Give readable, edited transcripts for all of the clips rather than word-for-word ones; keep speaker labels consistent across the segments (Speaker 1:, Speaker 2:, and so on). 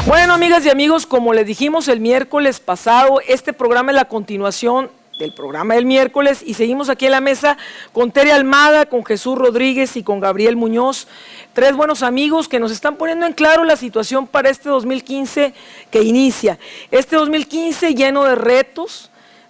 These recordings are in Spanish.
Speaker 1: Bueno, amigas y amigos, como les dijimos el miércoles pasado, este programa es la continuación del programa del miércoles y seguimos aquí en la mesa con Tere Almada, con Jesús Rodríguez y con Gabriel Muñoz, tres buenos amigos que nos están poniendo en claro la situación para este 2015 que inicia. Este 2015 lleno de retos,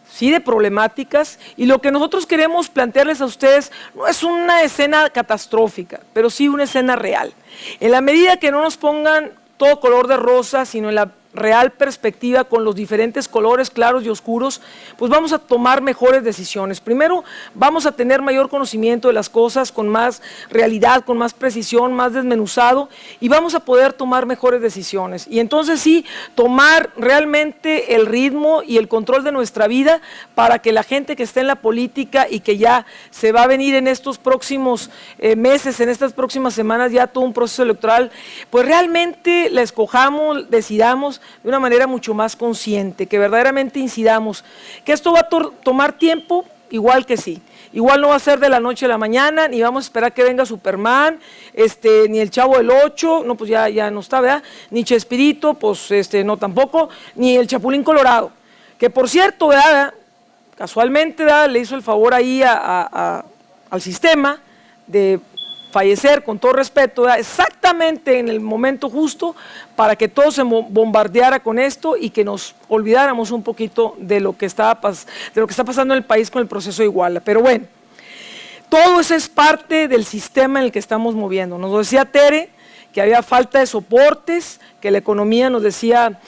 Speaker 1: sí, de problemáticas, y lo que nosotros queremos plantearles a ustedes no es una escena catastrófica, pero sí una escena real. En la medida que no nos pongan todo color de rosa, sino en la real perspectiva con los diferentes colores claros y oscuros, pues vamos a tomar mejores decisiones. Primero, vamos a tener mayor conocimiento de las cosas con más realidad, con más precisión, más desmenuzado, y vamos a poder tomar mejores decisiones. Y entonces sí, tomar realmente el ritmo y el control de nuestra vida para que la gente que está en la política y que ya se va a venir en estos próximos meses, en estas próximas semanas, ya todo un proceso electoral, pues realmente la escojamos, decidamos de una manera mucho más consciente, que verdaderamente incidamos. Que esto va a tomar tiempo, igual que sí. Igual no va a ser de la noche a la mañana, ni vamos a esperar que venga Superman, ni el Chavo del Ocho, no, pues ya no está, ¿verdad? Ni Chespirito, pues no tampoco, ni el Chapulín Colorado. Que por cierto, ¿verdad? Casualmente, ¿verdad? Le hizo el favor ahí al sistema de fallecer, con todo respeto, ¿verdad? Exactamente en el momento justo para que todo se bombardeara con esto y que nos olvidáramos un poquito de lo que está pasando en el país con el proceso de Iguala. Pero bueno, todo eso es parte del sistema en el que estamos moviendo. Nos decía Tere que había falta de soportes, que la economía, nos decía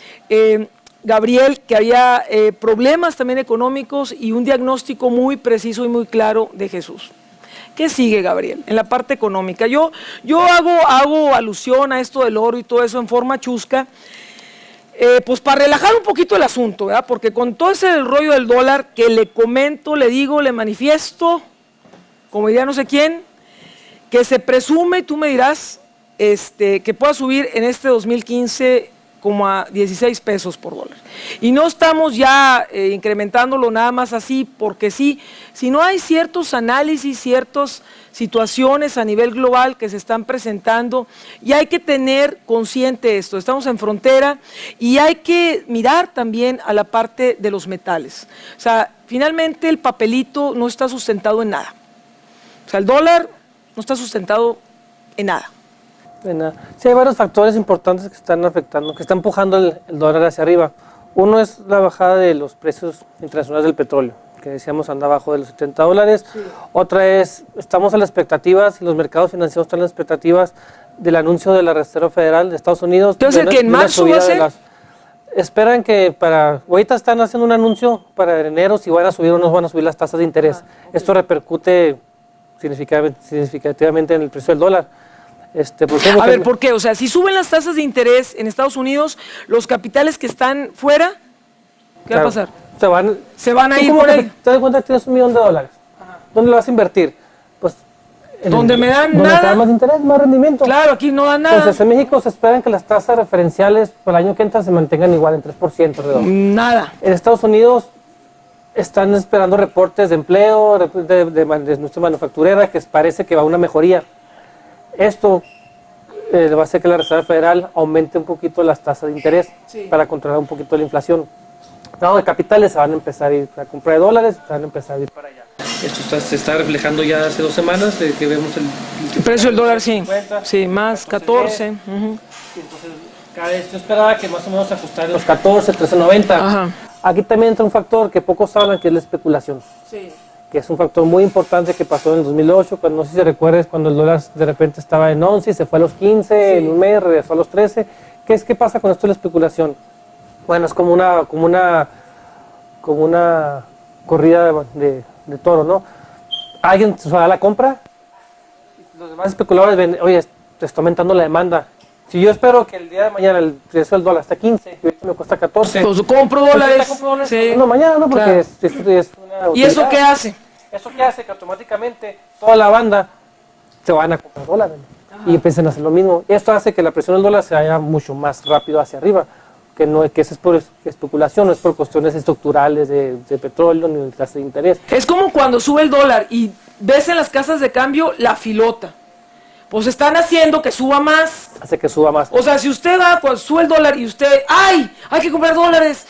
Speaker 1: Gabriel, que había problemas también económicos y un diagnóstico muy preciso y muy claro de Jesús. ¿Qué sigue, Gabriel? En la parte económica. Yo hago alusión a esto del oro y todo eso en forma chusca, pues para relajar un poquito el asunto, ¿verdad? Porque con todo ese rollo del dólar que le comento, le digo, le manifiesto, como diría no sé quién, que se presume, tú me dirás, que pueda subir en este 2015 como a 16 pesos por dólar. Y no estamos ya incrementándolo nada más así porque sí, sino hay ciertos análisis, ciertas situaciones a nivel global que se están presentando y hay que tener consciente esto. Estamos en frontera y hay que mirar también a la parte de los metales. O sea, finalmente el papelito no está sustentado en nada. O sea, el dólar no está sustentado en nada.
Speaker 2: Sí, hay varios factores importantes que están afectando, que están empujando el dólar hacia arriba. Uno es la bajada de los precios internacionales del petróleo, que decíamos anda abajo de los $70. Sí. Otra es, estamos a las expectativas, y los mercados financieros están a las expectativas del anuncio de la Reserva Federal de Estados Unidos.
Speaker 1: Entonces, que en marzo va a ser.
Speaker 2: Esperan que ahorita están haciendo un anuncio para enero si van a subir o no van a subir las tasas de interés. Okay. Esto repercute significativamente en el precio del dólar.
Speaker 1: A ver, ¿por qué? O sea, si suben las tasas de interés en Estados Unidos, los capitales que están fuera, ¿qué va a pasar? Se van a ir por ahí.
Speaker 2: Te das cuenta que tienes $1.000.000. Ajá. ¿Dónde lo vas a invertir? Pues
Speaker 1: donde me dan nada.
Speaker 2: Te dan más interés, más rendimiento.
Speaker 1: Claro, aquí no dan nada.
Speaker 2: Entonces, en México se esperan que las tasas referenciales para el año que entra se mantengan igual en 3%.
Speaker 1: Nada.
Speaker 2: En Estados Unidos están esperando reportes de empleo, de industria manufacturera, que parece que va a una mejoría. Esto va a hacer que la Reserva Federal aumente un poquito las tasas de interés, sí, para controlar un poquito la inflación. Los capitales se van a empezar a ir a comprar dólares, se van a empezar a ir para allá. Esto se está reflejando ya hace 2 semanas, que vemos el
Speaker 1: precio del dólar, sí, 50, sí, más 14.
Speaker 2: Entonces, cada vez yo esperaba que más o menos ajustar en los 14, 13.90. Ajá. Aquí también entra un factor que pocos hablan, que es la especulación. Sí. Que es un factor muy importante que pasó en el 2008, cuando, no sé si recuerdas, cuando el dólar de repente estaba en 11, se fue a los 15, sí, en un mes regresó a los 13. ¿Qué pasa con esto de la especulación? Bueno, es como una corrida de toro, ¿no? Alguien se va a la compra, los demás especuladores ven, oye, te está aumentando la demanda. Si yo espero que el día de mañana el precio del dólar está 15, y ahorita me cuesta 14.
Speaker 1: Pues compro dólares.
Speaker 2: Sí. No, mañana no, porque claro, es una utilidad.
Speaker 1: ¿Y eso qué hace?
Speaker 2: Eso qué hace que automáticamente toda la banda se van a comprar dólares. Ajá. Y empiecen a hacer lo mismo. Esto hace que la presión del dólar se vaya mucho más rápido hacia arriba. Que eso es por especulación, no es por cuestiones estructurales de petróleo ni de tasa de interés.
Speaker 1: Es como cuando sube el dólar y ves en las casas de cambio la filota. pues están haciendo que suba más.
Speaker 2: Hace que suba más.
Speaker 1: O sea, si usted va, cuando sube el dólar y usted, ¡ay! Hay que comprar dólares.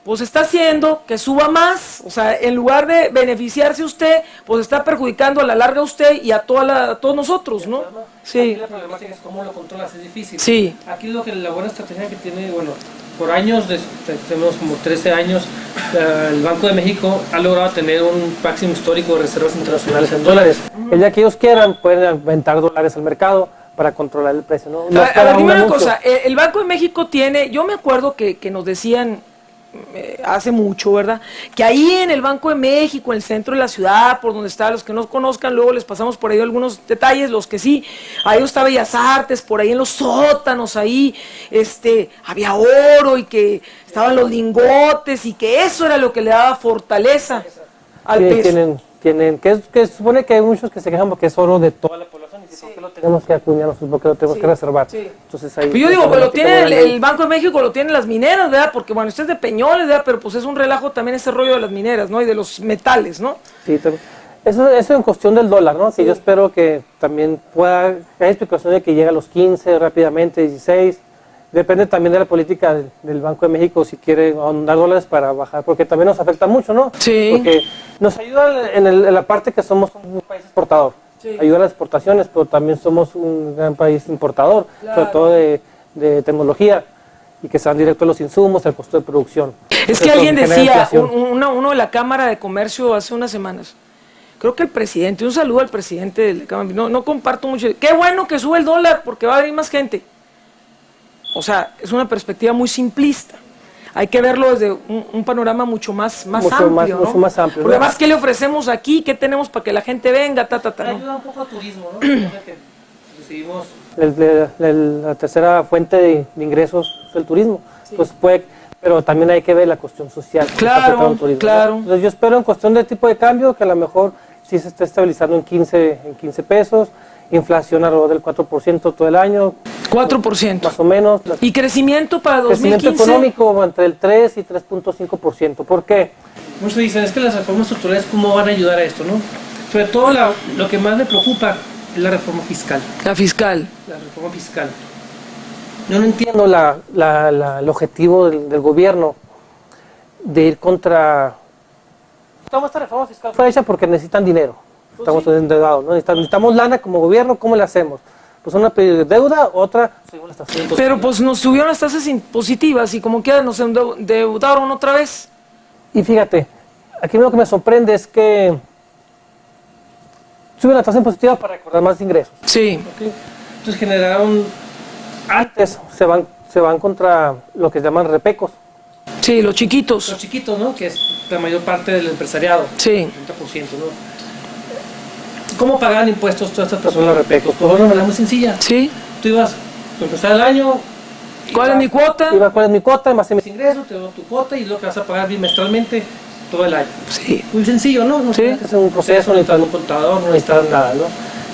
Speaker 1: Pues está haciendo que suba más. O sea, en lugar de beneficiarse usted, pues está perjudicando a la larga a usted y a todos nosotros, ¿no? Sí.
Speaker 2: Aquí la problemática es cómo lo controlas, es difícil.
Speaker 1: Sí.
Speaker 2: Aquí la buena estrategia que tiene, bueno, por años, tenemos como 13 años, el Banco de México ha logrado tener un máximo histórico de reservas internacionales en dólares. El día que ellos quieran, pueden aventar dólares al mercado para controlar el precio, ¿no? No
Speaker 1: A ver, dime una cosa, el Banco de México tiene, yo me acuerdo que nos decían hace mucho, ¿verdad? Que ahí en el Banco de México, en el centro de la ciudad, por donde está, los que no conozcan, luego les pasamos por ahí algunos detalles, los que sí, ahí está Bellas Artes, por ahí en los sótanos, ahí había oro y que estaban los lingotes y que eso era lo que le daba fortaleza al peso.
Speaker 2: Que supone que hay muchos que se quejan porque es oro de toda la población y por qué lo tenemos que acuñar, por qué lo tenemos que reservar. Sí. Entonces ahí.
Speaker 1: Pero yo digo, pues lo tiene el Banco de México, lo tienen las mineras, ¿verdad? Porque bueno, usted es de Peñoles, ¿verdad? Pero pues es un relajo también ese rollo de las mineras, ¿no? Y de los metales, ¿no?
Speaker 2: Sí, eso en cuestión del dólar, ¿no? Que yo espero que también pueda, hay explicación de que llegue a los 15 rápidamente, 16. Depende también de la política del Banco de México, si quiere ahondar dólares para bajar, porque también nos afecta mucho, ¿no?
Speaker 1: Sí.
Speaker 2: Porque nos ayuda en la parte que somos un país exportador. Sí. Ayuda a las exportaciones, pero también somos un gran país importador, claro, sobre todo de tecnología, y que se van directo a los insumos, al costo de producción.
Speaker 1: Es que alguien decía, uno de la Cámara de Comercio hace unas semanas, creo que el presidente, un saludo al presidente de la Cámara, no comparto mucho, qué bueno que sube el dólar porque va a venir más gente. O sea, es una perspectiva muy simplista. Hay que verlo desde un panorama mucho más amplio, ¿no?
Speaker 2: Mucho más amplio.
Speaker 1: Porque además, ¿qué le ofrecemos aquí? ¿Qué tenemos para que la gente venga?
Speaker 2: ¿no? Ayuda un poco al turismo, ¿no? Recibimos la tercera fuente de ingresos es el turismo. Sí. Pues pero también hay que ver la cuestión social.
Speaker 1: Claro, turismo, claro.
Speaker 2: ¿no? Entonces yo espero en cuestión de tipo de cambio que a lo mejor sí se esté estabilizando en 15 pesos. Inflación alrededor del 4% todo el año.
Speaker 1: 4%.
Speaker 2: Más o menos.
Speaker 1: ¿Y crecimiento para 2015?
Speaker 2: Crecimiento económico entre el 3 y 3.5%. ¿Por qué? Muchos dicen, es que las reformas estructurales, ¿cómo van a ayudar a esto, no? Sobre todo lo que más me preocupa es la reforma fiscal.
Speaker 1: La fiscal.
Speaker 2: La reforma fiscal. Yo no entiendo el objetivo del gobierno de ir contra... Toda esta reforma fiscal fue hecha porque necesitan dinero. Estamos endeudados, ¿no? Necesitamos lana como gobierno, ¿cómo le hacemos? Pues una deuda, otra subimos las tasas impositivas.
Speaker 1: Pero pues nos subieron las tasas impositivas y como quiera nos endeudaron otra vez.
Speaker 2: Y fíjate, aquí lo que me sorprende es que suben la tasa impositiva para recordar más ingresos.
Speaker 1: Sí.
Speaker 2: ¿Okay? Entonces generaron, antes se van contra lo que se llaman repecos.
Speaker 1: Sí, los chiquitos.
Speaker 2: Los chiquitos, ¿no? Que es la mayor parte del empresariado.
Speaker 1: Sí.
Speaker 2: El 30%, ¿no? ¿Cómo pagaban impuestos todas estas personas repecos? Pues una manera muy sencilla.
Speaker 1: Sí.
Speaker 2: Tú ibas a empezar el año.
Speaker 1: ¿Cuál es mi cuota?
Speaker 2: ¿Cuál es mi cuota? Más mis ingresos, te doy tu cuota y lo que vas a pagar bimestralmente todo el año.
Speaker 1: Sí.
Speaker 2: Muy sencillo, ¿no? No
Speaker 1: sí.
Speaker 2: tienes que hacer un proceso, no necesitas un contador, no necesitas nada, ¿no?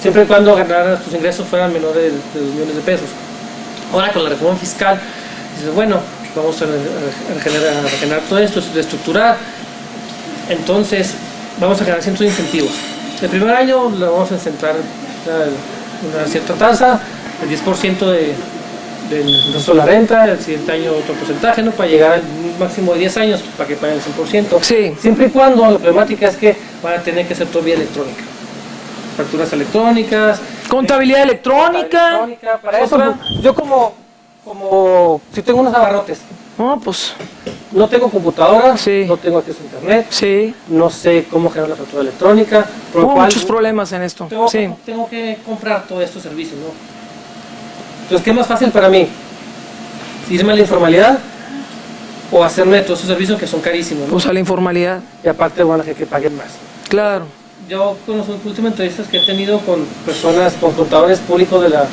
Speaker 2: Siempre y cuando ganaras tus ingresos fueran menores de 2 millones de pesos. Ahora con la reforma fiscal, dices, bueno, vamos a regenerar todo esto, reestructurar. Entonces, vamos a generar ciertos incentivos. El primer año lo vamos a centrar una cierta tasa, el 10% del impuesto a la renta, el siguiente año otro porcentaje, ¿no? Para llegar al máximo de 10 años para que paguen el 100%.
Speaker 1: Sí.
Speaker 2: Siempre y cuando la problemática es que van a tener que hacer todo vía electrónica. Facturas electrónicas.
Speaker 1: Contabilidad electrónica.
Speaker 2: Para eso, yo como si tengo unos abarrotes.
Speaker 1: No, pues.
Speaker 2: No tengo computadora,
Speaker 1: sí.
Speaker 2: No tengo acceso a internet,
Speaker 1: sí.
Speaker 2: No sé cómo generar la factura electrónica.
Speaker 1: Hubo muchos problemas en esto.
Speaker 2: Tengo que comprar todos estos servicios, ¿no? Entonces, ¿qué es más fácil para mí? ¿Irme a la informalidad o hacerme todos esos servicios que son carísimos, ¿no?
Speaker 1: Pues a la informalidad.
Speaker 2: Y aparte van a tener que paguen más.
Speaker 1: Claro.
Speaker 2: Yo con las últimas entrevistas que he tenido con personas, con contadores públicos de la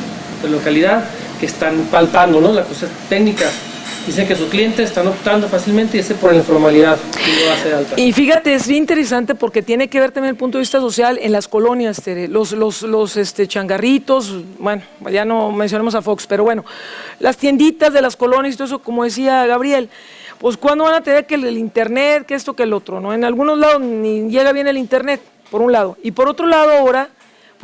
Speaker 2: localidad que están palpando, ¿no? Las cosas técnicas. Dicen que sus clientes están optando fácilmente y ese por la informalidad y no hace alta.
Speaker 1: Y fíjate, es bien interesante porque tiene que ver también el punto de vista social en las colonias, Tere. Los changarritos, bueno, ya no mencionemos a Fox, pero bueno, las tienditas de las colonias y todo eso, como decía Gabriel, pues ¿cuándo van a tener que el internet, que esto, que el otro? ¿No? En algunos lados ni llega bien el internet, por un lado. Y por otro lado ahora,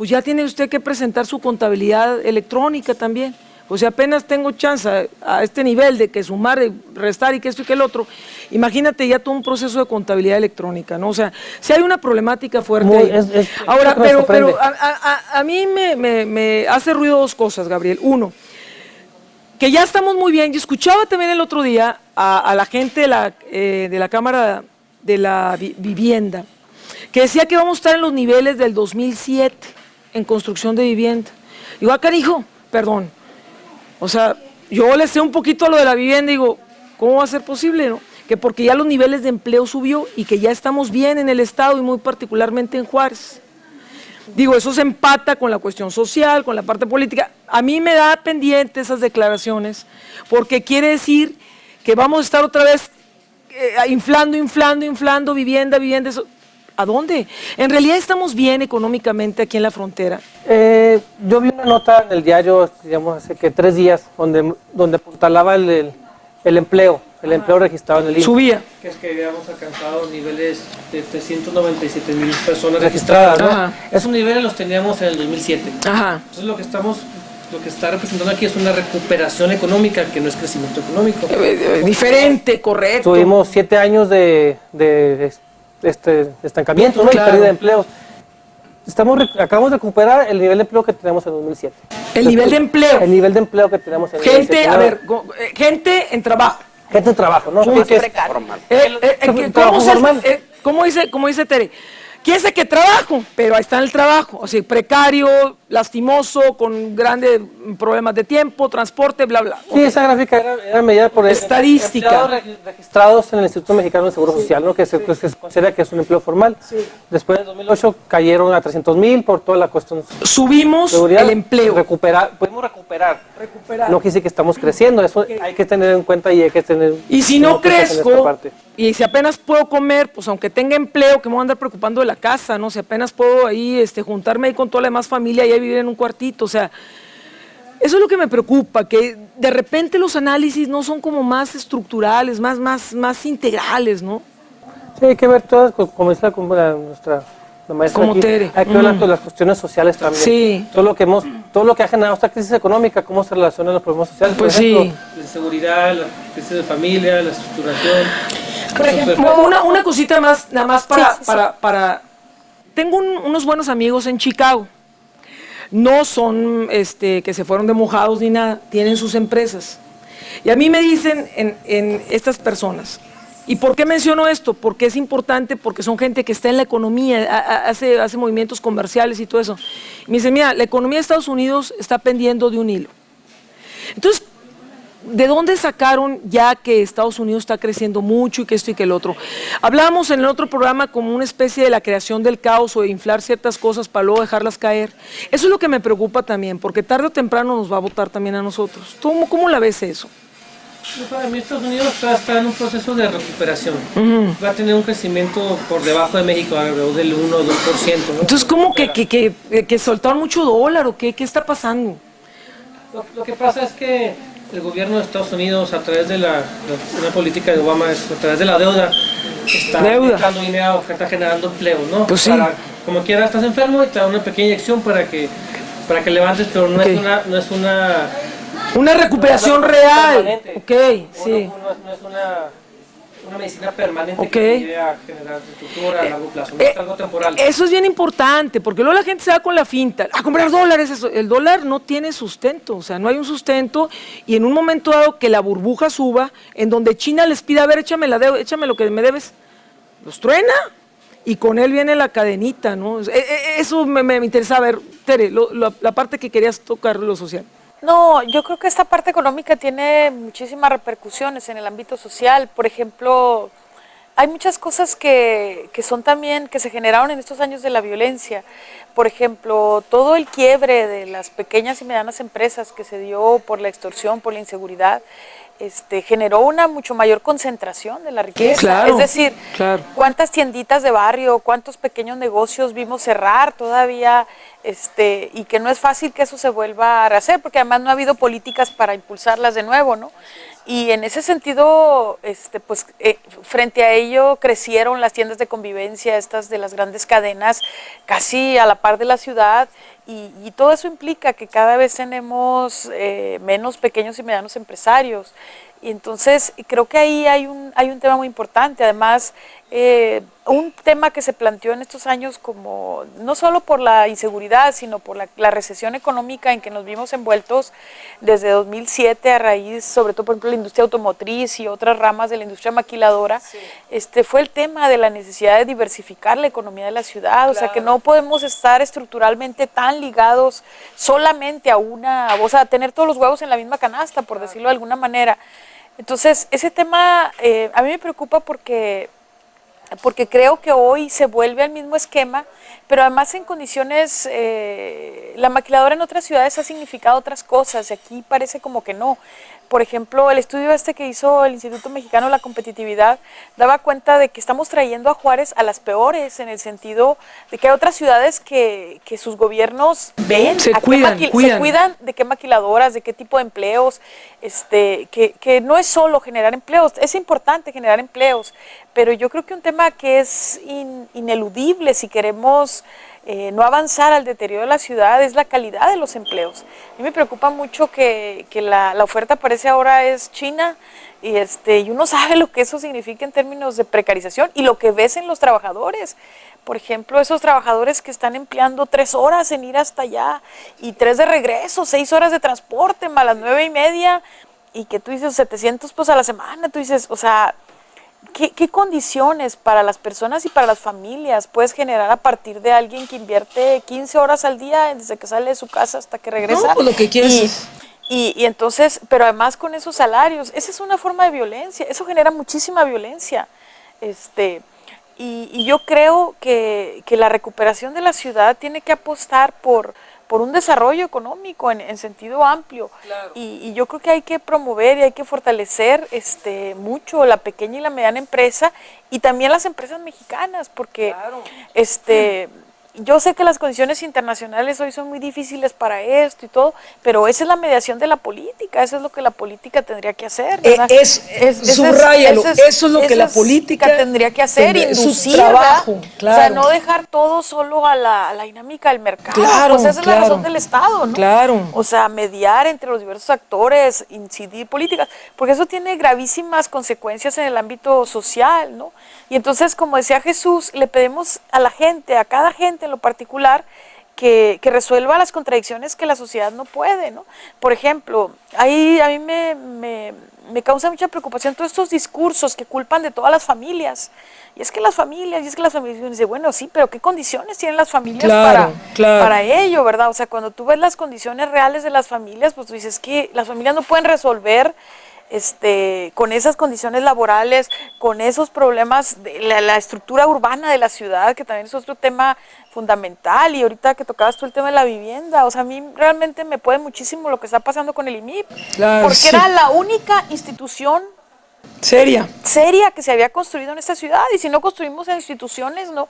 Speaker 1: pues ya tiene usted que presentar su contabilidad electrónica también. O sea, apenas tengo chance a este nivel de que sumar, restar y que esto y que el otro, imagínate ya todo un proceso de contabilidad electrónica, ¿no? O sea, si hay una problemática fuerte ahí. Ahora, pero a mí me hace ruido dos cosas, Gabriel. Uno, que ya estamos muy bien. Yo escuchaba también el otro día a la gente de la Cámara de la Vivienda, que decía que vamos a estar en los niveles del 2007 en construcción de vivienda. Digo, canijo, perdón. O sea, yo le sé un poquito a lo de la vivienda y digo, ¿cómo va a ser posible, no? Que porque ya los niveles de empleo subió y que ya estamos bien en el estado y muy particularmente en Juárez. Digo, eso se empata con la cuestión social, con la parte política. A mí me da pendiente esas declaraciones porque quiere decir que vamos a estar otra vez inflando, vivienda, eso. ¿A dónde? En realidad estamos bien económicamente aquí en la frontera.
Speaker 2: Yo vi una nota en el diario, digamos, hace que 3 días, donde apuntalaba el empleo registrado en el INE.
Speaker 1: Subía.
Speaker 2: Que es que habíamos alcanzado niveles de 397,000 personas registradas, ¿no?
Speaker 1: Ajá.
Speaker 2: Esos niveles los teníamos en el 2007.
Speaker 1: Ajá.
Speaker 2: Entonces lo que está representando aquí es una recuperación económica, que no es crecimiento económico.
Speaker 1: Diferente, correcto.
Speaker 2: Tuvimos 7 años de estancamiento, ¿no?
Speaker 1: Claro.
Speaker 2: Y pérdida de empleos. Acabamos de recuperar el nivel de empleo que teníamos en 2007.
Speaker 1: El nivel de empleo.
Speaker 2: El nivel de empleo que teníamos en 2007.
Speaker 1: Gente, a ver, gente en trabajo.
Speaker 2: Gente en trabajo, ¿no?
Speaker 1: Gente
Speaker 2: precario.
Speaker 1: ¿Cómo dice Tere? Quiere decir que trabajo, pero ahí está en el trabajo, o sea, precario, lastimoso, con grandes problemas de tiempo, transporte, bla, bla.
Speaker 2: Sí, esa gráfica era medida por
Speaker 1: estadística.
Speaker 2: Registrados en el Instituto Mexicano de Seguro Social, ¿no? que se considera que es un empleo formal. Sí. Después de 2008 cayeron a 300,000 por toda la cuestión.
Speaker 1: Subimos el empleo.
Speaker 2: Pudimos recuperar. No quiere decir que estamos creciendo, eso hay que tener en cuenta y hay que tener...
Speaker 1: Y si no crezco, y si apenas puedo comer, pues aunque tenga empleo, que me voy a andar preocupando de la casa, ¿no? Si apenas puedo ahí juntarme ahí con toda la demás familia y ahí vivir en un cuartito, o sea, eso es lo que me preocupa, que de repente los análisis no son como más estructurales, más integrales, ¿no?
Speaker 2: Sí, hay que ver todas, como dice nuestra maestra
Speaker 1: como
Speaker 2: aquí,
Speaker 1: Tere.
Speaker 2: hay que ver las cuestiones sociales también. Sí. Todo lo que ha generado esta crisis económica, cómo se relacionan los problemas sociales,
Speaker 1: pues
Speaker 2: por ejemplo,
Speaker 1: sí.
Speaker 2: La inseguridad, la crisis de familia, la estructuración.
Speaker 1: Por ejemplo, una cosita más, nada más para... Tengo unos buenos amigos en Chicago. No son que se fueron de mojados ni nada, tienen sus empresas. Y a mí me dicen en estas personas, ¿y por qué menciono esto? Porque es importante, porque son gente que está en la economía, hace movimientos comerciales y todo eso. Y me dicen, mira, la economía de Estados Unidos está pendiendo de un hilo. Entonces, ¿de dónde sacaron ya que Estados Unidos está creciendo mucho y que esto y que el otro? Hablábamos en el otro programa como una especie de la creación del caos o de inflar ciertas cosas para luego dejarlas caer. Eso es lo que me preocupa también, porque tarde o temprano nos va a votar también a nosotros. ¿Cómo la ves eso?
Speaker 2: Para mí Estados Unidos está en un proceso de recuperación. Va a tener un crecimiento por debajo de México, alrededor del 1 o 2%. ¿no?
Speaker 1: Entonces, ¿cómo que soltaron mucho dólar o qué está pasando?
Speaker 2: Lo que pasa es que el gobierno de Estados Unidos, a través de una política de Obama, a través de la deuda, está dando dinero, está generando empleo, ¿no?
Speaker 1: Pues sí.
Speaker 2: Como quiera, estás enfermo y te da una pequeña inyección para que levantes, pero no es una
Speaker 1: recuperación real. Okay, sí.
Speaker 2: No es una medicina permanente que lleve a generar estructura a largo plazo, no es algo temporal.
Speaker 1: Eso es bien importante, porque luego la gente se va con la finta, a comprar dólares, eso. El dólar no tiene sustento, o sea, no hay un sustento, y en un momento dado que la burbuja suba, en donde China les pida, a ver, échame lo que me debes, los truena, y con él viene la cadenita, ¿no? Eso me interesa. A ver, Tere, la parte que querías tocar, lo social.
Speaker 3: No, yo creo que esta parte económica tiene muchísimas repercusiones en el ámbito social. Por ejemplo, hay muchas cosas que son también, que se generaron en estos años de la violencia. Por ejemplo, todo el quiebre de las pequeñas y medianas empresas que se dio por la extorsión, por la inseguridad, generó una mucho mayor concentración de la riqueza.
Speaker 1: Claro,
Speaker 3: es decir, cuántas tienditas de barrio, cuántos pequeños negocios vimos cerrar todavía, y que no es fácil que eso se vuelva a rehacer, porque además no ha habido políticas para impulsarlas de nuevo, ¿no? Y en ese sentido, pues frente a ello crecieron las tiendas de convivencia, estas de las grandes cadenas, casi a la par de la ciudad, y todo eso implica que cada vez tenemos menos pequeños y medianos empresarios. Y entonces creo que ahí hay un tema muy importante. Además, un tema que se planteó en estos años, como no solo por la inseguridad, sino por la recesión económica en que nos vimos envueltos desde 2007 a raíz, sobre todo por ejemplo, la industria automotriz y otras ramas de la industria maquiladora, fue el tema de la necesidad de diversificar la economía de la ciudad. Claro. O sea, que no podemos estar estructuralmente tan ligados solamente a tener todos los huevos en la misma canasta, por decirlo de alguna manera. Entonces, ese tema a mí me preocupa porque creo que hoy se vuelve al mismo esquema, pero además en condiciones, la maquiladora en otras ciudades ha significado otras cosas, y aquí parece como que no. Por ejemplo, el estudio que hizo el Instituto Mexicano de la Competitividad daba cuenta de que estamos trayendo a Juárez a las peores, en el sentido de que hay otras ciudades que sus gobiernos ven,
Speaker 1: se cuidan
Speaker 3: de qué maquiladoras, de qué tipo de empleos, que no es solo generar empleos, es importante generar empleos, pero yo creo que un tema que es ineludible si queremos no avanzar al deterioro de la ciudad es la calidad de los empleos. A mí me preocupa mucho que la oferta parece ahora es China, y uno sabe lo que eso significa en términos de precarización y lo que ves en los trabajadores. Por ejemplo, esos trabajadores que están empleando 3 horas en ir hasta allá y 3 de regreso, 6 horas de transporte, más las 9:30, y que tú dices 700 pues a la semana, tú dices, o sea, ¿qué condiciones para las personas y para las familias puedes generar a partir de alguien que invierte 15 horas al día desde que sale de su casa hasta que regresa?
Speaker 1: No, pues lo que quieres.
Speaker 3: Y entonces, pero además con esos salarios, esa es una forma de violencia, eso genera muchísima violencia. Y yo creo que la recuperación de la ciudad tiene que apostar por un desarrollo económico en sentido amplio. Claro. Y yo creo que hay que promover y hay que fortalecer mucho la pequeña y la mediana empresa y también las empresas mexicanas, porque claro. Yo sé que las condiciones internacionales hoy son muy difíciles para esto y todo, pero esa es la mediación de la política, eso es lo que la política tendría que hacer.
Speaker 1: Subrayalo, eso es lo que la política
Speaker 3: tendría que hacer, inducir,
Speaker 1: su trabajo, claro.
Speaker 3: O sea, no dejar todo solo a la dinámica del mercado,
Speaker 1: claro,
Speaker 3: pues esa es la razón del Estado, ¿no?
Speaker 1: Claro.
Speaker 3: O sea, mediar entre los diversos actores, incidir políticas, porque eso tiene gravísimas consecuencias en el ámbito social, ¿no? Y entonces, como decía Jesús, le pedimos a la gente, a cada gente en lo particular, que resuelva las contradicciones que la sociedad no puede, ¿no? Por ejemplo, ahí a mí me causa mucha preocupación todos estos discursos que culpan de todas las familias. Y es que las familias, y dice, bueno, sí, pero ¿qué condiciones tienen las familias para ello, verdad? O sea, cuando tú ves las condiciones reales de las familias, pues tú dices que las familias no pueden resolver con esas condiciones laborales, con esos problemas de la estructura urbana de la ciudad, que también es otro tema fundamental, y ahorita que tocabas tú el tema de la vivienda, o sea, a mí realmente me puede muchísimo lo que está pasando con el IMIP,
Speaker 1: claro,
Speaker 3: porque
Speaker 1: sí.
Speaker 3: era la única institución seria que se había construido en esta ciudad, y si no construimos instituciones, no.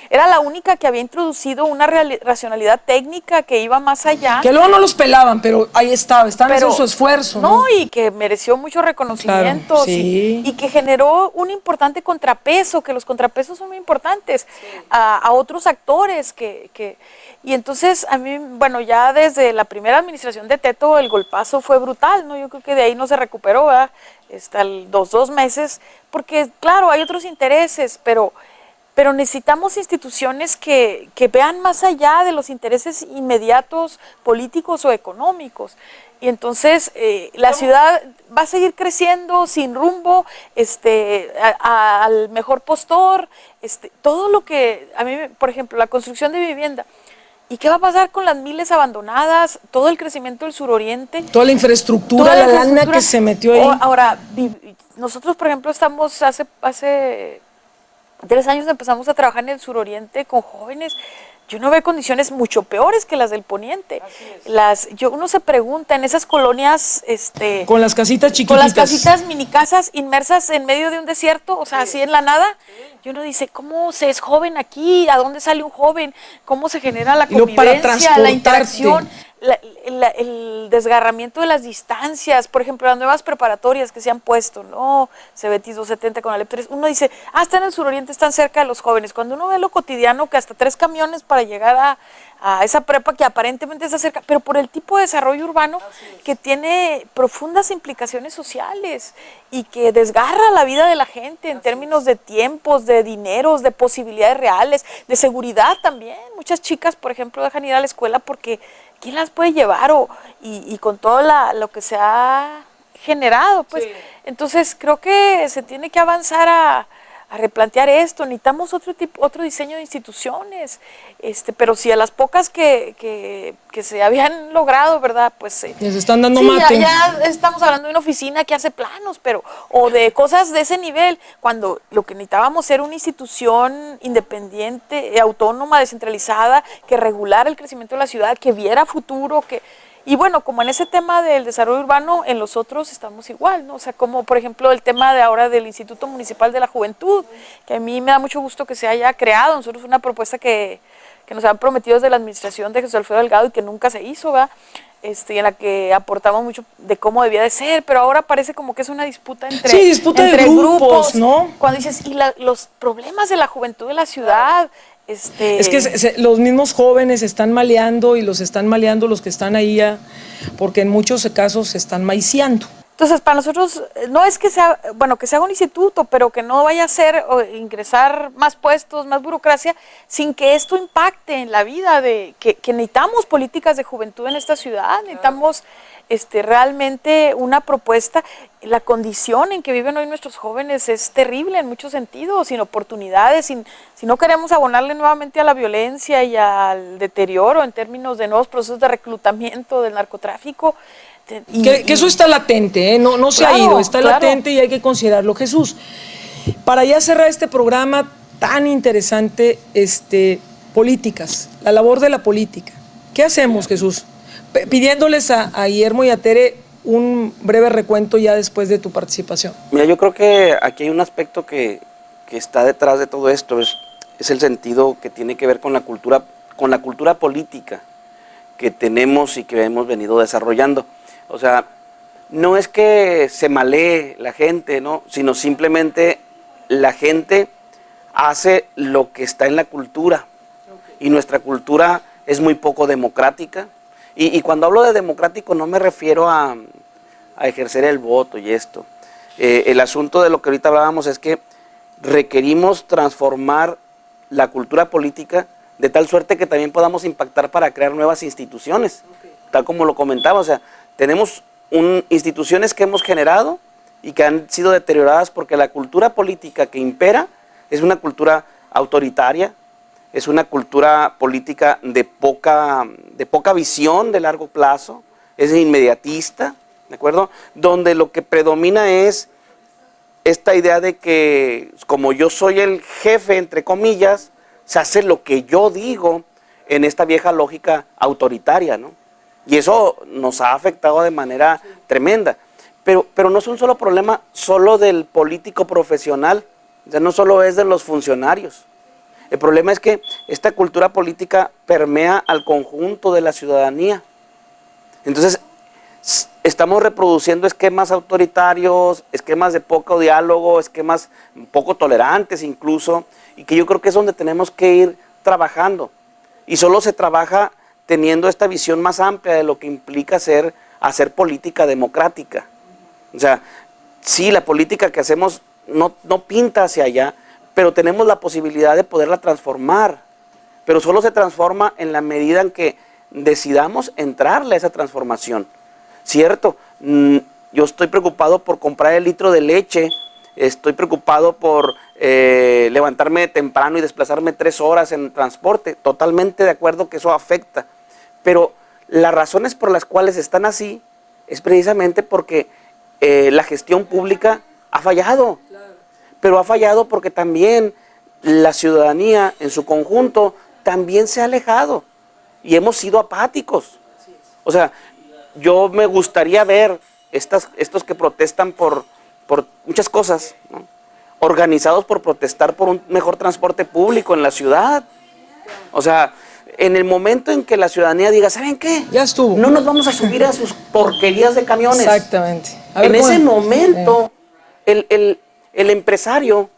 Speaker 3: Era la única que había introducido una racionalidad técnica que iba más allá.
Speaker 1: Que luego no los pelaban, pero ahí estaban haciendo su esfuerzo.
Speaker 3: No, y que mereció mucho reconocimiento,
Speaker 1: claro, sí.
Speaker 3: y que generó un importante contrapeso, que los contrapesos son muy importantes, sí. a otros actores y entonces a mí, bueno, ya desde la primera administración de Teto el golpazo fue brutal, ¿no? Yo creo que de ahí no se recuperó, ¿verdad? Los 2 meses, porque claro, hay otros intereses, pero necesitamos instituciones que vean más allá de los intereses inmediatos políticos o económicos. Y entonces la ciudad va a seguir creciendo sin rumbo, al mejor postor, todo lo que, a mí, por ejemplo, la construcción de vivienda. ¿Y qué va a pasar con las miles abandonadas, todo el crecimiento del suroriente?
Speaker 1: Toda la infraestructura, la lana que se metió ahí.
Speaker 3: Ahora, nosotros, por ejemplo, estamos hace 3 años empezamos a trabajar en el suroriente con jóvenes. Yo no veo condiciones mucho peores que las del poniente. Uno se pregunta, en esas colonias...
Speaker 1: con las casitas chiquititas.
Speaker 3: Con las casitas mini casas inmersas en medio de un desierto, o sea, así en la nada. Y uno dice, ¿cómo se es joven aquí? ¿A dónde sale un joven? ¿Cómo se genera la convivencia, la interacción? el desgarramiento de las distancias, por ejemplo, las nuevas preparatorias que se han puesto, ¿no? Cebetis 270 con Alep 3, uno dice, están en el suroriente, están cerca de los jóvenes. Cuando uno ve lo cotidiano, que hasta 3 camiones para llegar a esa prepa que aparentemente está cerca, pero por el tipo de desarrollo urbano que tiene profundas implicaciones sociales y que desgarra la vida de la gente en términos de tiempos, de dineros, de posibilidades reales, de seguridad también. Muchas chicas, por ejemplo, dejan ir a la escuela porque ¿quién las puede llevar? Y con todo lo que se ha generado, pues. Sí. Entonces creo que se tiene que avanzar a replantear esto. Necesitamos otro diseño de instituciones, pero si a las pocas que se habían logrado, ¿verdad? Pues
Speaker 1: les están dando
Speaker 3: sí,
Speaker 1: mate.
Speaker 3: Ya estamos hablando de una oficina que hace planos, o de cosas de ese nivel, cuando lo que necesitábamos era una institución independiente, autónoma, descentralizada, que regulara el crecimiento de la ciudad, que viera futuro, y bueno, como en ese tema del desarrollo urbano, en los otros estamos igual, ¿no? O sea, como por ejemplo el tema de ahora del Instituto Municipal de la Juventud, que a mí me da mucho gusto que se haya creado. Nosotros una propuesta que nos han prometido desde la administración de Jesús Alfredo Delgado y que nunca se hizo, ¿verdad? En la que aportamos mucho de cómo debía de ser, pero ahora parece como que es una disputa entre grupos,
Speaker 1: ¿no?
Speaker 3: Cuando dices, los problemas de la juventud de la ciudad...
Speaker 1: Es que los mismos jóvenes están maleando y los están maleando los que están ahí ya, porque en muchos casos se están maiciando.
Speaker 3: Entonces, para nosotros, no es que sea, que se haga un instituto, pero que no vaya a ser ingresar más puestos, más burocracia, sin que esto impacte en la vida que necesitamos políticas de juventud en esta ciudad, necesitamos realmente una propuesta. La condición en que viven hoy nuestros jóvenes es terrible en muchos sentidos, sin oportunidades, si no queremos abonarle nuevamente a la violencia y al deterioro en términos de nuevos procesos de reclutamiento del narcotráfico.
Speaker 1: Que eso está latente, ¿eh? No se ha ido, está latente y hay que considerarlo. Jesús, para ya cerrar este programa tan interesante, políticas, la labor de la política. ¿Qué hacemos, Jesús? Pidiéndoles a Guillermo y a Tere un breve recuento ya después de tu participación.
Speaker 4: Mira, yo creo que aquí hay un aspecto que está detrás de todo esto, es el sentido que tiene que ver con la cultura política que tenemos y que hemos venido desarrollando. O sea, no es que se malee la gente, ¿no? Sino simplemente la gente hace lo que está en la cultura. Y nuestra cultura es muy poco democrática. Y cuando hablo de democrático no me refiero a ejercer el voto y esto. El asunto de lo que ahorita hablábamos es que requerimos transformar la cultura política de tal suerte que también podamos impactar para crear nuevas instituciones. Tal como lo comentaba, o sea, tenemos instituciones que hemos generado y que han sido deterioradas porque la cultura política que impera es una cultura autoritaria, es una cultura política de poca visión de largo plazo, es inmediatista, ¿de acuerdo? Donde lo que predomina es esta idea de que como yo soy el jefe, entre comillas, se hace lo que yo digo en esta vieja lógica autoritaria, ¿no? Y eso nos ha afectado de manera tremenda. Pero no es un solo problema solo del político profesional, o sea, no solo es de los funcionarios. El problema es que esta cultura política permea al conjunto de la ciudadanía. Entonces, estamos reproduciendo esquemas autoritarios, esquemas de poco diálogo, esquemas poco tolerantes incluso, y que yo creo que es donde tenemos que ir trabajando. Y solo se trabaja teniendo esta visión más amplia de lo que implica hacer política democrática. O sea, sí, la política que hacemos no pinta hacia allá, pero tenemos la posibilidad de poderla transformar. Pero solo se transforma en la medida en que decidamos entrarle a esa transformación. Cierto, yo estoy preocupado por comprar el litro de leche, estoy preocupado por levantarme temprano y desplazarme 3 horas en transporte. Totalmente de acuerdo que eso afecta. Pero las razones por las cuales están así es precisamente porque la gestión pública ha fallado. Pero ha fallado porque también la ciudadanía en su conjunto también se ha alejado y hemos sido apáticos. O sea, yo me gustaría ver estos que protestan por muchas cosas, ¿no? Organizados por protestar por un mejor transporte público en la ciudad. O sea, En el momento en que la ciudadanía diga, ¿saben qué?
Speaker 1: Ya estuvo.
Speaker 4: No nos vamos a subir a sus porquerías de camiones.
Speaker 1: Exactamente. A ver,
Speaker 4: En ese
Speaker 1: ¿cómo?
Speaker 4: momento, el empresario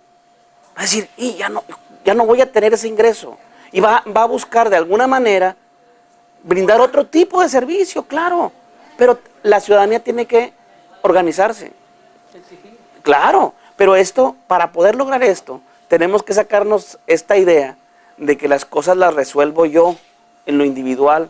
Speaker 4: va a decir, y ya no voy a tener ese ingreso. Y va a buscar de alguna manera brindar otro tipo de servicio, claro. Pero la ciudadanía tiene que organizarse. Claro, pero para poder lograr esto, tenemos que sacarnos esta idea de que las cosas las resuelvo yo en lo individual.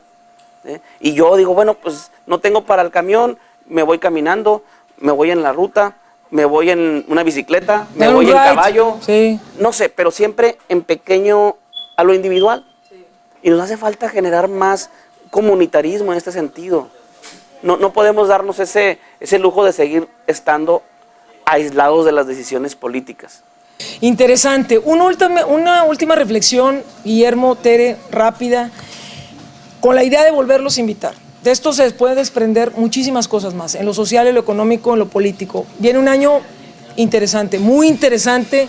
Speaker 4: Y yo digo, bueno, pues no tengo para el camión, me voy caminando, me voy en la ruta, me voy en una bicicleta, me
Speaker 1: Dar un
Speaker 4: voy en
Speaker 1: ride.
Speaker 4: caballo,
Speaker 1: Sí.
Speaker 4: no sé, pero siempre en pequeño a lo individual. Sí. Y nos hace falta generar más comunitarismo en este sentido. No podemos darnos ese lujo de seguir estando aislados de las decisiones políticas.
Speaker 1: Interesante. Una última reflexión, Guillermo, Tere, rápida, con la idea de volverlos a invitar. De esto se puede desprender muchísimas cosas más, en lo social, en lo económico, en lo político. Viene un año interesante, muy interesante,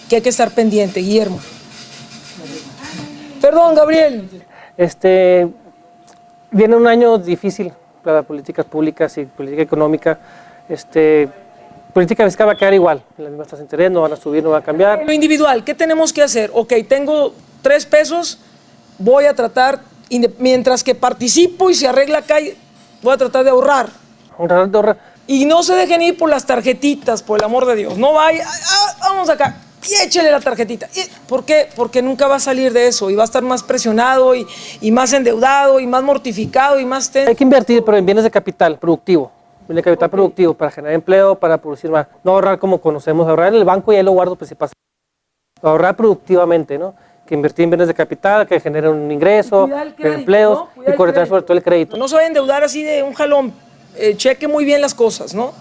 Speaker 1: que hay que estar pendiente. Guillermo. Perdón, Gabriel.
Speaker 2: Viene un año difícil para políticas públicas y política económica. Política fiscal va a quedar igual, las mismas tasas de interés no van a subir, no va a cambiar.
Speaker 1: En lo individual, ¿qué tenemos que hacer? Ok, tengo 3 pesos, voy a tratar, mientras que participo y se arregla acá, voy a tratar de ahorrar.
Speaker 2: Ahorrar.
Speaker 1: Y no se dejen ir por las tarjetitas, por el amor de Dios. No vaya, vamos acá, y échele la tarjetita. ¿Por qué? Porque nunca va a salir de eso y va a estar más presionado y más endeudado y más mortificado y más tenso.
Speaker 2: Hay que invertir, pero en bienes de capital productivo. Bienes de capital productivo para generar empleo, para producir más. No ahorrar como conocemos, ahorrar en el banco y ahí lo guardo pues si pasa. Ahorrar productivamente, ¿no? Que invertir en bienes de capital, que generen un ingreso, empleos, ¿no? Y cortar sobre todo el crédito.
Speaker 1: No se vayan a endeudar así de un jalón. Cheque muy bien las cosas, ¿no?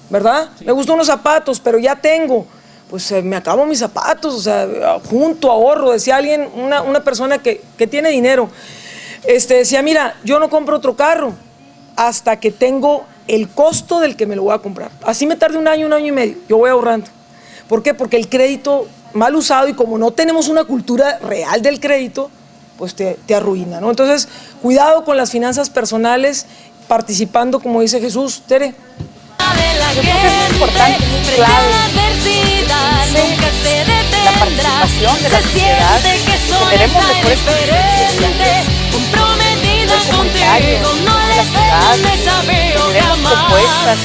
Speaker 1: ¿Verdad? Sí. Me gustan unos zapatos, pero ya tengo. Pues me acabo mis zapatos, o sea, junto, ahorro. Decía alguien, una persona que tiene dinero, decía, mira, yo no compro otro carro hasta que tengo el costo del que me lo voy a comprar. Así me tarde un año y medio, yo voy ahorrando. ¿Por qué? Porque el crédito mal usado, y como no tenemos una cultura real del crédito, pues te arruina, ¿no? Entonces, cuidado con las finanzas personales, participando, como dice Jesús. Tere.
Speaker 3: Yo creo que es importante, muy clave, la participación de la sociedad, generemos mejores conciencias, el comentario de la ciudad, generemos propuestas,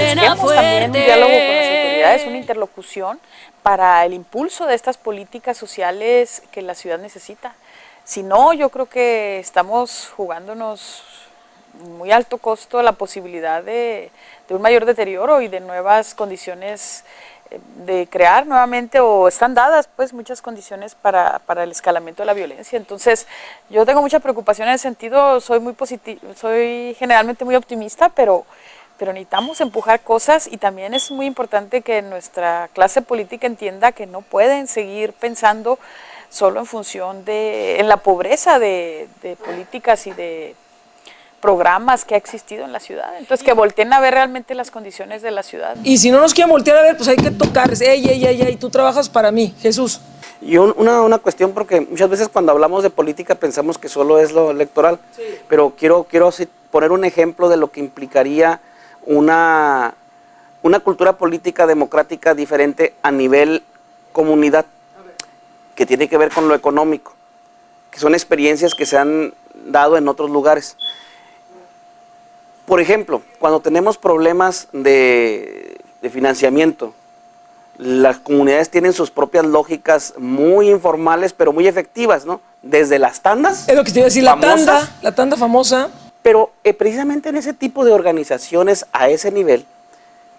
Speaker 3: busquemos también un diálogo con las autoridades, una interlocución para el impulso de estas políticas sociales que la ciudad necesita. Si no, yo creo que estamos jugándonos muy alto costo la posibilidad de un mayor deterioro y de nuevas condiciones de crear nuevamente, o están dadas pues muchas condiciones para el escalamiento de la violencia. Entonces yo tengo mucha preocupación en ese sentido, soy generalmente muy optimista, pero necesitamos empujar cosas, y también es muy importante que nuestra clase política entienda que no pueden seguir pensando solo en función en la pobreza de políticas y de programas que ha existido en la ciudad. Entonces, que volteen a ver realmente las condiciones de la ciudad.
Speaker 1: Y si no nos quieren voltear a ver, pues hay que tocar. Ey, tú trabajas para mí, Jesús.
Speaker 4: Y una cuestión, porque muchas veces cuando hablamos de política pensamos que solo es lo electoral, sí. Pero quiero poner un ejemplo de lo que implicaría una cultura política democrática diferente a nivel comunidad, que tiene que ver con lo económico, que son experiencias que se han dado en otros lugares. Por ejemplo, cuando tenemos problemas de financiamiento, las comunidades tienen sus propias lógicas muy informales, pero muy efectivas, ¿no? Desde las tandas.
Speaker 1: Es lo que te iba a decir, la tanda famosa.
Speaker 4: Pero precisamente en ese tipo de organizaciones a ese nivel,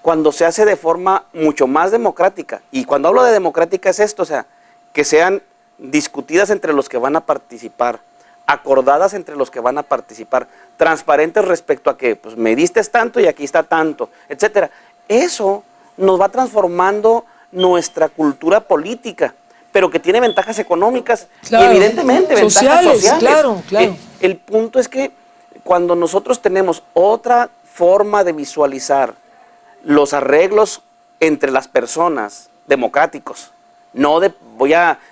Speaker 4: cuando se hace de forma mucho más democrática, y cuando hablo de democrática es esto, o sea, que sean discutidas entre los que van a participar, acordadas entre los que van a participar, transparentes respecto a que pues, me diste tanto y aquí está tanto, etcétera. Eso nos va transformando nuestra cultura política, pero que tiene ventajas económicas, claro, y evidentemente ventajas sociales.
Speaker 1: Claro.
Speaker 4: El punto es que cuando nosotros tenemos otra forma de visualizar los arreglos entre las personas democráticos, No de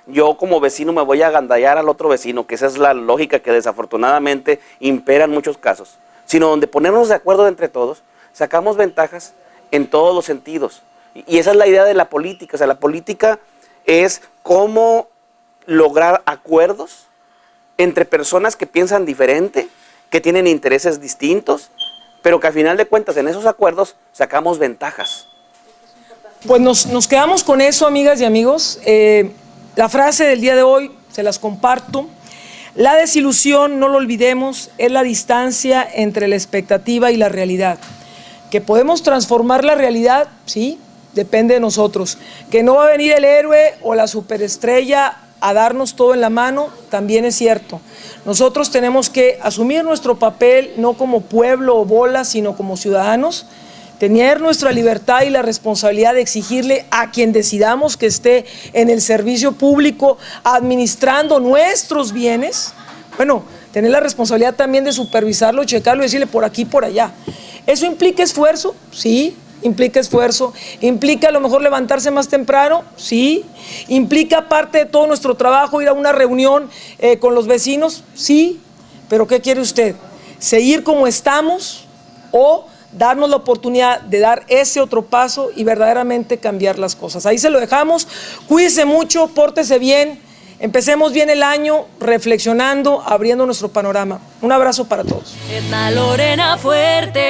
Speaker 4: yo como vecino me voy a agandallar al otro vecino, que esa es la lógica que desafortunadamente impera en muchos casos, sino donde ponernos de acuerdo entre todos, sacamos ventajas en todos los sentidos. Y esa es la idea de la política. O sea, la política es cómo lograr acuerdos entre personas que piensan diferente, que tienen intereses distintos, pero que al final de cuentas en esos acuerdos sacamos ventajas.
Speaker 1: Pues nos quedamos con eso, amigas y amigos. La frase del día de hoy se las comparto. La desilusión, no lo olvidemos, es la distancia entre la expectativa y la realidad. Que podemos transformar la realidad, sí, depende de nosotros. Que no va a venir el héroe o la superestrella a darnos todo en la mano, también es cierto. Nosotros tenemos que asumir nuestro papel no como pueblo o bola, sino como ciudadanos, tener nuestra libertad y la responsabilidad de exigirle a quien decidamos que esté en el servicio público administrando nuestros bienes, bueno, tener la responsabilidad también de supervisarlo, checarlo y decirle por aquí, por allá. ¿Eso implica esfuerzo? Sí, implica esfuerzo. ¿Implica a lo mejor levantarse más temprano? Sí. ¿Implica parte de todo nuestro trabajo ir a una reunión con los vecinos? Sí. ¿Pero qué quiere usted? ¿Seguir como estamos o darnos la oportunidad de dar ese otro paso y verdaderamente cambiar las cosas? Ahí se lo dejamos. Cuídese mucho, pórtese bien, empecemos bien el año reflexionando, abriendo nuestro panorama. Un abrazo para todos.
Speaker 5: Edna Lorena Fuerte.